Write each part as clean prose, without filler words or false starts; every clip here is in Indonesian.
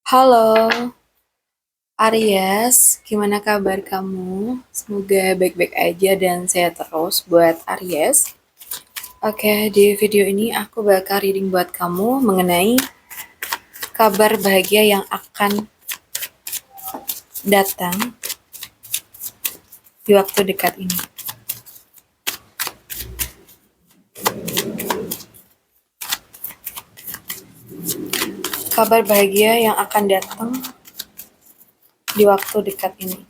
Halo, Aries, gimana kabar kamu? Semoga baik-baik aja dan sehat terus buat Aries. Oke, di video ini aku bakal reading buat kamu mengenai kabar bahagia yang akan datang di waktu dekat ini. Kabar bahagia yang akan datang di waktu dekat ini.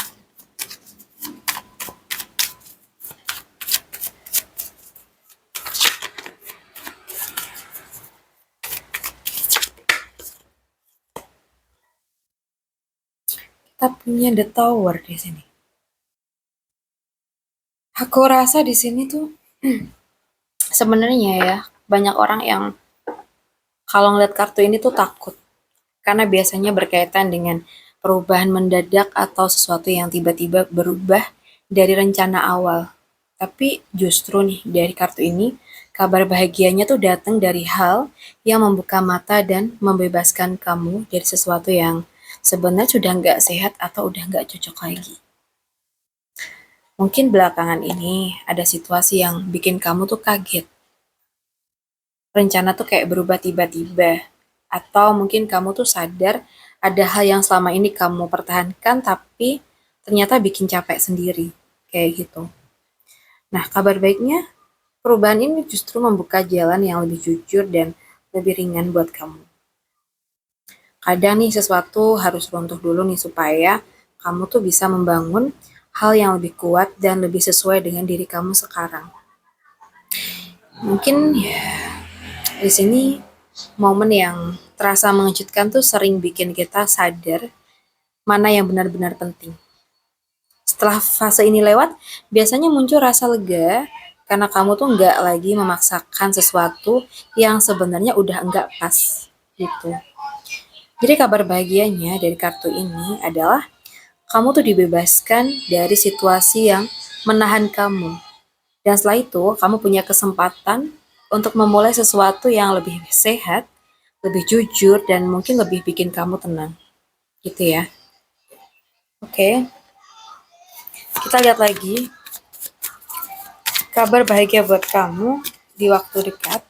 Kita punya The Tower di sini. Aku rasa di sini tuh sebenarnya ya banyak orang yang kalau ngeliat kartu ini tuh takut karena biasanya berkaitan dengan perubahan mendadak atau sesuatu yang tiba-tiba berubah dari rencana awal. Tapi justru nih dari kartu ini, kabar bahagianya tuh datang dari hal yang membuka mata dan membebaskan kamu dari sesuatu yang sebenarnya sudah nggak sehat atau udah nggak cocok lagi. Mungkin belakangan ini ada situasi yang bikin kamu tuh kaget. Rencana tuh kayak berubah tiba-tiba. Atau mungkin kamu tuh sadar ada hal yang selama ini kamu pertahankan tapi ternyata bikin capek sendiri. Kayak gitu. Nah, kabar baiknya perubahan ini justru membuka jalan yang lebih jujur dan lebih ringan buat kamu. Kadang nih sesuatu harus runtuh dulu nih supaya kamu tuh bisa membangun hal yang lebih kuat dan lebih sesuai dengan diri kamu sekarang. Mungkin ya di sini momen yang terasa mengejutkan tuh sering bikin kita sadar mana yang benar-benar penting. Setelah fase ini lewat, biasanya muncul rasa lega karena kamu tuh nggak lagi memaksakan sesuatu yang sebenarnya udah enggak pas gitu. Jadi kabar bahagianya dari kartu ini adalah kamu tuh dibebaskan dari situasi yang menahan kamu. Dan setelah itu, kamu punya kesempatan untuk memulai sesuatu yang lebih sehat, lebih jujur, dan mungkin lebih bikin kamu tenang. Gitu ya. Oke, kita lihat lagi kabar bahagia buat kamu di waktu dekat.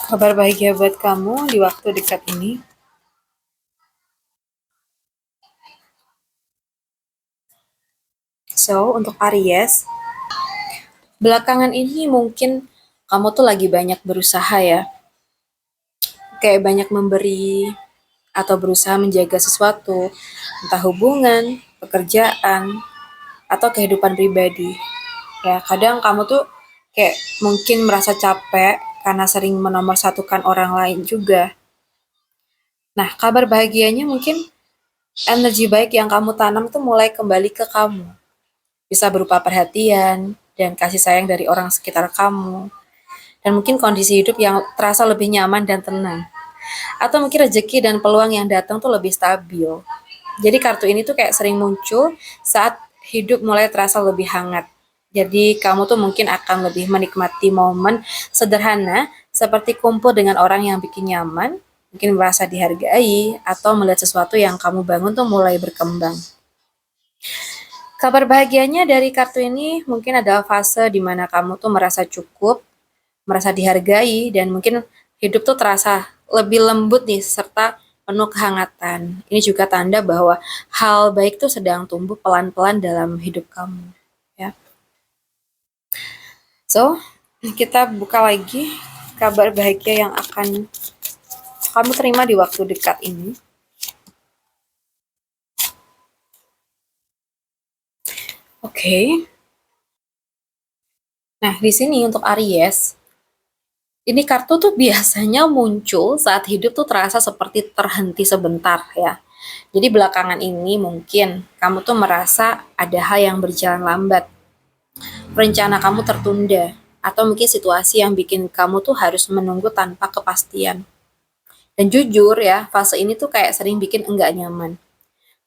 Kabar bahagia buat kamu di waktu dekat ini. So, untuk Aries, belakangan ini mungkin kamu tuh lagi banyak berusaha ya. Kayak banyak memberi atau berusaha menjaga sesuatu, entah hubungan, pekerjaan, atau kehidupan pribadi. Ya, kadang kamu tuh kayak mungkin merasa capek karena sering menomorsatukan orang lain juga. Nah, kabar bahagianya mungkin energi baik yang kamu tanam tuh mulai kembali ke kamu. Bisa berupa perhatian dan kasih sayang dari orang sekitar kamu. Dan mungkin kondisi hidup yang terasa lebih nyaman dan tenang. Atau mungkin rezeki dan peluang yang datang tuh lebih stabil. Jadi kartu ini tuh kayak sering muncul saat hidup mulai terasa lebih hangat. Jadi kamu tuh mungkin akan lebih menikmati momen sederhana seperti kumpul dengan orang yang bikin nyaman, mungkin merasa dihargai, atau melihat sesuatu yang kamu bangun tuh mulai berkembang. Kabar bahagianya dari kartu ini mungkin adalah fase di mana kamu tuh merasa cukup, merasa dihargai, dan mungkin hidup tuh terasa lebih lembut nih, serta penuh kehangatan. Ini juga tanda bahwa hal baik tuh sedang tumbuh pelan-pelan dalam hidup kamu. Ya. So, kita buka lagi kabar bahagia yang akan kamu terima di waktu dekat ini. Oke. Nah, di sini untuk Aries, ini kartu tuh biasanya muncul saat hidup tuh terasa seperti terhenti sebentar ya. Jadi belakangan ini mungkin kamu tuh merasa ada hal yang berjalan lambat. Rencana kamu tertunda. Atau mungkin situasi yang bikin kamu tuh harus menunggu tanpa kepastian. Dan jujur ya, fase ini tuh kayak sering bikin enggak nyaman.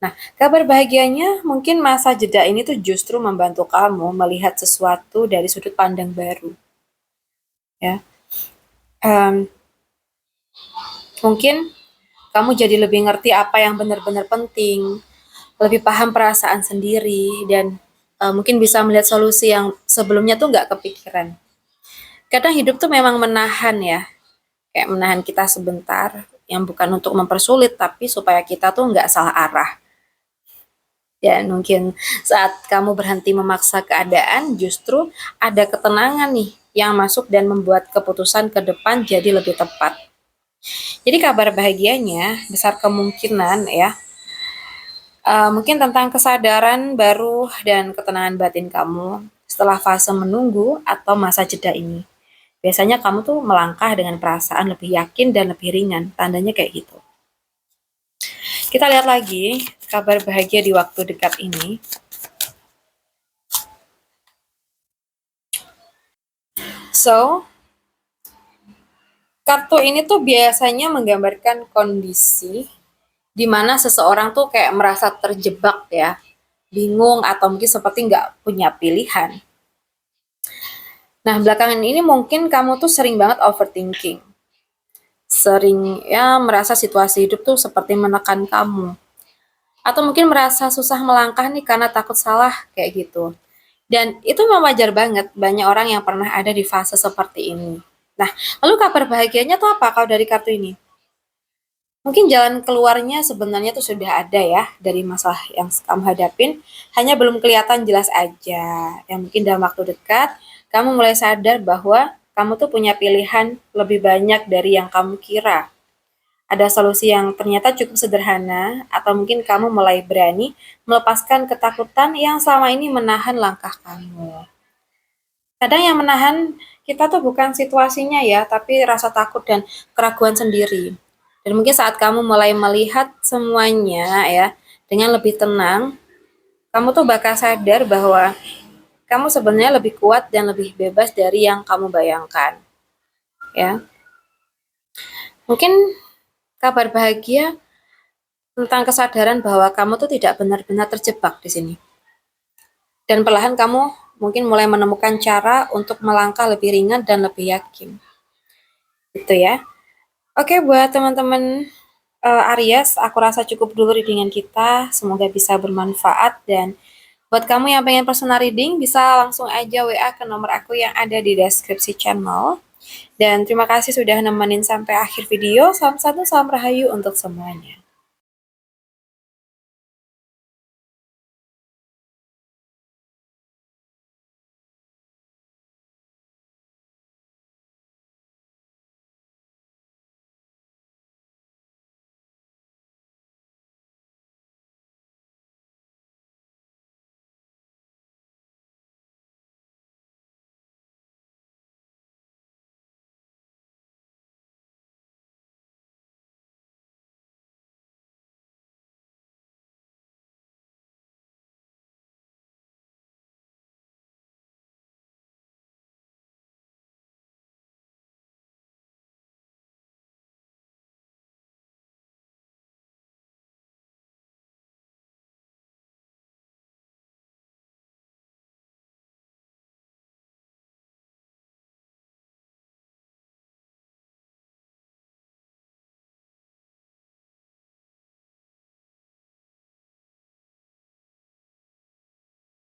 Nah, kabar bahagianya mungkin masa jeda ini tuh justru membantu kamu melihat sesuatu dari sudut pandang baru. ya. Mungkin kamu jadi lebih ngerti apa yang benar-benar penting, lebih paham perasaan sendiri, dan mungkin bisa melihat solusi yang sebelumnya tuh nggak kepikiran. Kadang hidup tuh memang menahan ya, kayak menahan kita sebentar, yang bukan untuk mempersulit, tapi supaya kita tuh nggak salah arah. Dan mungkin saat kamu berhenti memaksa keadaan, justru ada ketenangan nih yang masuk dan membuat keputusan ke depan jadi lebih tepat. Jadi kabar bahagianya besar kemungkinan ya, mungkin tentang kesadaran baru dan ketenangan batin kamu setelah fase menunggu atau masa jeda ini. Biasanya kamu tuh melangkah dengan perasaan lebih yakin dan lebih ringan, tandanya kayak gitu. Kita lihat lagi kabar bahagia di waktu dekat ini. So, kartu ini tuh biasanya menggambarkan kondisi di mana seseorang tuh kayak merasa terjebak ya, bingung atau mungkin seperti nggak punya pilihan. Nah, belakangan ini mungkin kamu tuh sering banget overthinking. Sering ya merasa situasi hidup tuh seperti menekan kamu. Atau mungkin merasa susah melangkah nih karena takut salah kayak gitu. Dan itu memang wajar banget, banyak orang yang pernah ada di fase seperti ini. Nah, lalu kabar bahagianya tuh apa kalau dari kartu ini? Mungkin jalan keluarnya sebenarnya tuh sudah ada ya dari masalah yang kamu hadapin, hanya belum kelihatan jelas aja. Yang mungkin dalam waktu dekat, kamu mulai sadar bahwa kamu tuh punya pilihan lebih banyak dari yang kamu kira. Ada solusi yang ternyata cukup sederhana, atau mungkin kamu mulai berani melepaskan ketakutan yang selama ini menahan langkah kamu. Kadang yang menahan kita tuh bukan situasinya ya, tapi rasa takut dan keraguan sendiri. Dan mungkin saat kamu mulai melihat semuanya ya dengan lebih tenang, kamu tuh bakal sadar bahwa kamu sebenarnya lebih kuat dan lebih bebas dari yang kamu bayangkan. Ya. Mungkin kabar bahagia tentang kesadaran bahwa kamu tuh tidak benar-benar terjebak di sini. Dan perlahan kamu mungkin mulai menemukan cara untuk melangkah lebih ringan dan lebih yakin. Gitu ya. Oke, buat teman-teman Aries, aku rasa cukup dulu readingan kita. Semoga bisa bermanfaat, dan buat kamu yang pengen personal reading, bisa langsung aja WA ke nomor aku yang ada di deskripsi channel. Dan terima kasih sudah nemenin sampai akhir video. Salam satu, salam rahayu untuk semuanya.